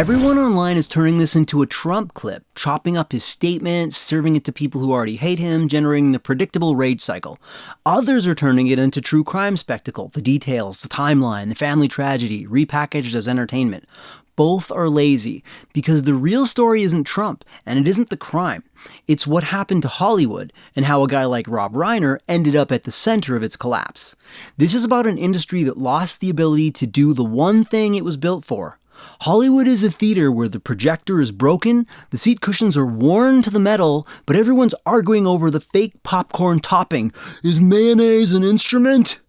Everyone online is turning this into a Trump clip, chopping up his statements, serving it to people who already hate him, generating the predictable rage cycle. Others are turning it into true crime spectacle, the details, the timeline, the family tragedy, repackaged as entertainment. Both are lazy, because the real story isn't Trump, and it isn't the crime. It's what happened to Hollywood, and how a guy like Rob Reiner ended up at the center of its collapse. This is about an industry that lost the ability to do the one thing it was built for. Hollywood is a theater where the projector is broken, the seat cushions are worn to the metal, but everyone's arguing over the fake popcorn topping. Is mayonnaise an instrument?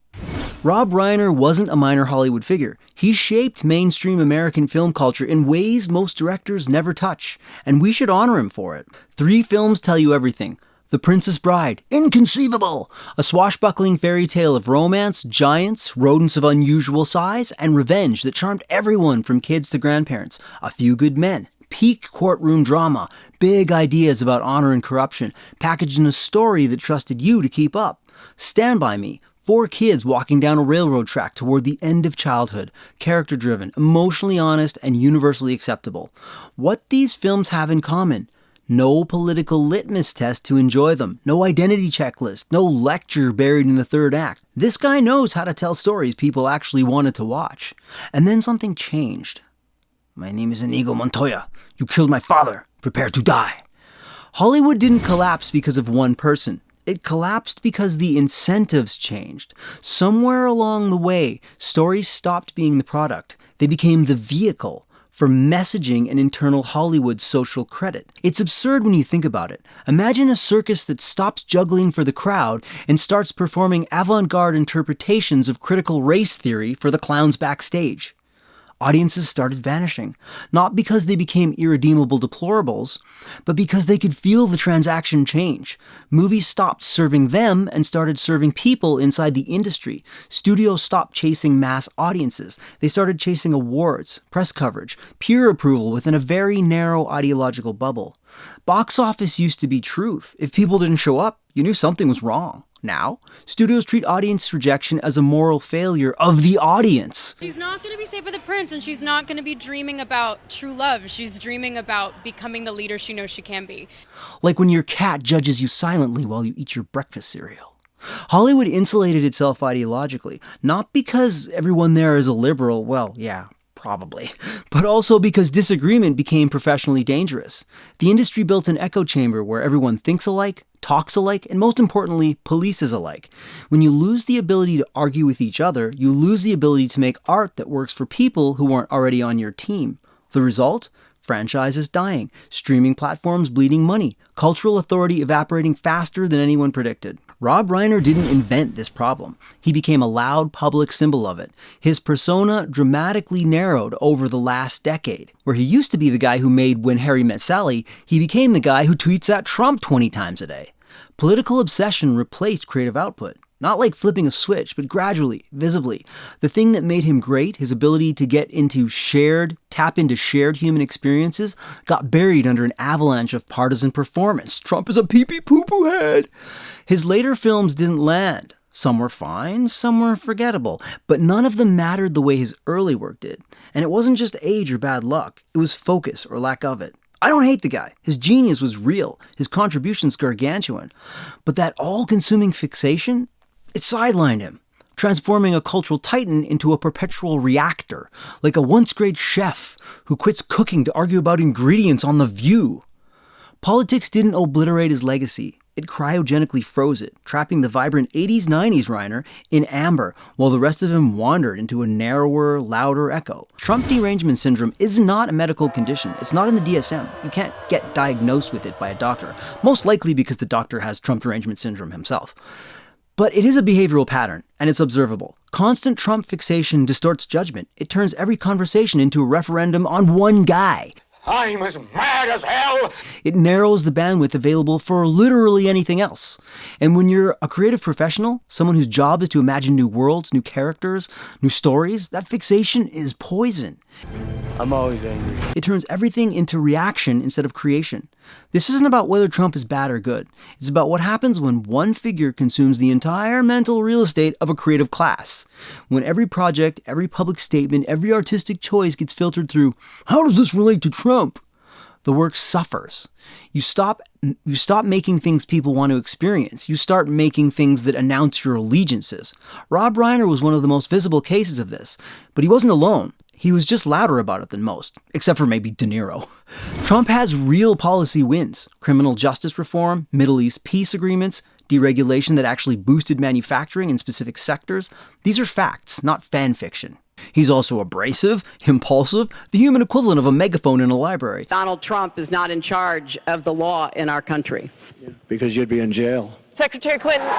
Rob Reiner wasn't a minor Hollywood figure. He shaped mainstream American film culture in ways most directors never touch, and we should honor him for it. 3 films tell you everything. The Princess Bride, inconceivable! A swashbuckling fairy tale of romance, giants, rodents of unusual size, and revenge that charmed everyone from kids to grandparents. A Few Good Men, peak courtroom drama, big ideas about honor and corruption, packaged in a story that trusted you to keep up. Stand By Me, 4 kids walking down a railroad track toward the end of childhood, character-driven, emotionally honest, and universally acceptable. What these films have in common: no political litmus test to enjoy them, no identity checklist, no lecture buried in the third act. This guy knows how to tell stories people actually wanted to watch. And then something changed. My name is Inigo Montoya. You killed my father. Prepare to die. Hollywood didn't collapse because of one person. It collapsed because the incentives changed. Somewhere along the way, stories stopped being the product. They became the vehicle for messaging and internal Hollywood social credit. It's absurd when you think about it. Imagine a circus that stops juggling for the crowd and starts performing avant-garde interpretations of critical race theory for the clowns backstage. Audiences started vanishing, not because they became irredeemable deplorables, but because they could feel the transaction change. Movies stopped serving them and started serving people inside the industry. Studios stopped chasing mass audiences. They started chasing awards, press coverage, peer approval within a very narrow ideological bubble. Box office used to be truth. If people didn't show up, you knew something was wrong. Now, studios treat audience rejection as a moral failure of the audience. She's not going to be safe with the prince, and she's not going to be dreaming about true love. She's dreaming about becoming the leader she knows she can be. Like when your cat judges you silently while you eat your breakfast cereal. Hollywood insulated itself ideologically, not because everyone there is a liberal, well, yeah, probably, but also because disagreement became professionally dangerous. The industry built an echo chamber where everyone thinks alike, talks alike, and most importantly, polices alike. When you lose the ability to argue with each other, you lose the ability to make art that works for people who aren't already on your team. The result? Franchises dying, streaming platforms bleeding money, cultural authority evaporating faster than anyone predicted. Rob Reiner didn't invent this problem. He became a loud public symbol of it. His persona dramatically narrowed over the last decade. Where he used to be the guy who made When Harry Met Sally, he became the guy who tweets at Trump 20 times a day. Political obsession replaced creative output. Not like flipping a switch, but gradually, visibly. The thing that made him great, his ability to tap into shared human experiences, got buried under an avalanche of partisan performance. Trump is a pee-pee poo-poo head. His later films didn't land. Some were fine, some were forgettable, but none of them mattered the way his early work did. And it wasn't just age or bad luck, it was focus or lack of it. I don't hate the guy. His genius was real, his contributions gargantuan. But that all-consuming fixation, it sidelined him, transforming a cultural titan into a perpetual reactor, like a once-great chef who quits cooking to argue about ingredients on The View. Politics didn't obliterate his legacy. It cryogenically froze it, trapping the vibrant 80s-90s Reiner in amber, while the rest of him wandered into a narrower, louder echo. Trump derangement syndrome is not a medical condition. It's not in the DSM. You can't get diagnosed with it by a doctor, most likely because the doctor has Trump derangement syndrome himself. But it is a behavioral pattern, and it's observable. Constant Trump fixation distorts judgment. It turns every conversation into a referendum on one guy. I'm as mad as hell! It narrows the bandwidth available for literally anything else. And when you're a creative professional, someone whose job is to imagine new worlds, new characters, new stories, that fixation is poison. I'm always angry. It turns everything into reaction instead of creation. This isn't about whether Trump is bad or good. It's about what happens when one figure consumes the entire mental real estate of a creative class. When every project, every public statement, every artistic choice gets filtered through, how does this relate to Trump? The work suffers. You stop making things people want to experience. You start making things that announce your allegiances. Rob Reiner was one of the most visible cases of this, but he wasn't alone. He was just louder about it than most, except for maybe De Niro. Trump has real policy wins: criminal justice reform, Middle East peace agreements, deregulation that actually boosted manufacturing in specific sectors. These are facts, not fan fiction. He's also abrasive, impulsive, the human equivalent of a megaphone in a library. Donald Trump is not in charge of the law in our country. Because you'd be in jail. Secretary Clinton.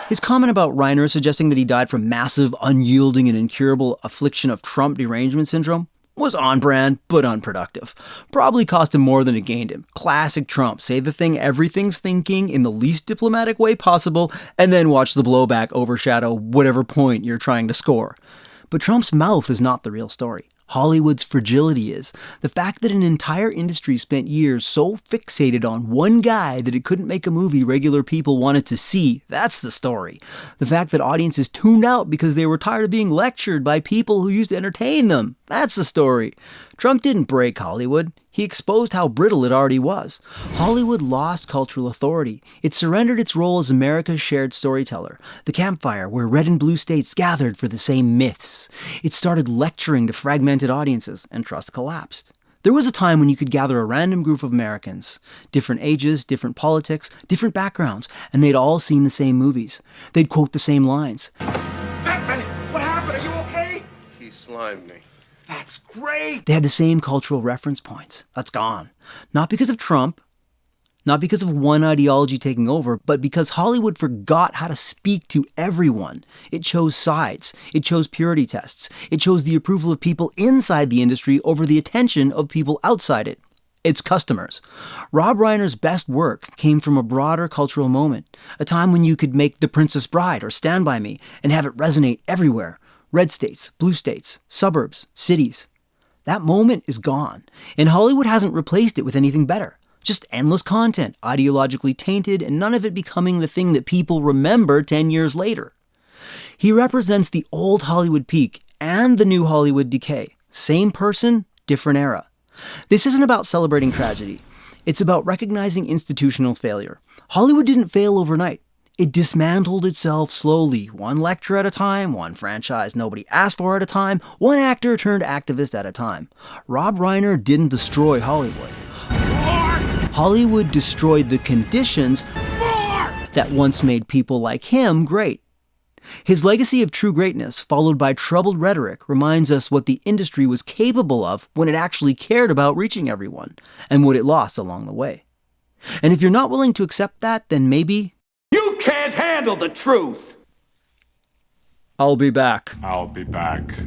His comment about Reiner suggesting that he died from massive, unyielding, and incurable affliction of Trump derangement syndrome was on brand, but unproductive. Probably cost him more than it gained him. Classic Trump. Say the thing everything's thinking in the least diplomatic way possible, and then watch the blowback overshadow whatever point you're trying to score. But Trump's mouth is not the real story. Hollywood's fragility is. The fact that an entire industry spent years so fixated on one guy that it couldn't make a movie regular people wanted to see, that's the story. The fact that audiences tuned out because they were tired of being lectured by people who used to entertain them, that's the story. Trump didn't break Hollywood. He exposed how brittle it already was. Hollywood lost cultural authority. It surrendered its role as America's shared storyteller, the campfire where red and blue states gathered for the same myths. It started lecturing to fragmented audiences, and trust collapsed. There was a time when you could gather a random group of Americans, different ages, different politics, different backgrounds, and they'd all seen the same movies. They'd quote the same lines. Batman, what happened? Are you okay? He slimed me. That's great. They had the same cultural reference points. That's gone. Not because of Trump, not because of one ideology taking over, but because Hollywood forgot how to speak to everyone. It chose sides. It chose purity tests. It chose the approval of people inside the industry over the attention of people outside it. Its customers. Rob Reiner's best work came from a broader cultural moment, a time when you could make The Princess Bride or Stand By Me and have it resonate everywhere. Red states, blue states, suburbs, cities. That moment is gone, and Hollywood hasn't replaced it with anything better. Just endless content, ideologically tainted, and none of it becoming the thing that people remember 10 years later. He represents the old Hollywood peak and the new Hollywood decay. Same person, different era. This isn't about celebrating tragedy. It's about recognizing institutional failure. Hollywood didn't fail overnight. It dismantled itself slowly, one lecture at a time, one franchise nobody asked for at a time, one actor turned activist at a time. Rob Reiner didn't destroy Hollywood. Hollywood destroyed the conditions that once made people like him great. His legacy of true greatness, followed by troubled rhetoric, reminds us what the industry was capable of when it actually cared about reaching everyone, and what it lost along the way. And if you're not willing to accept that, then maybe You can't handle the truth. I'll be back. I'll be back.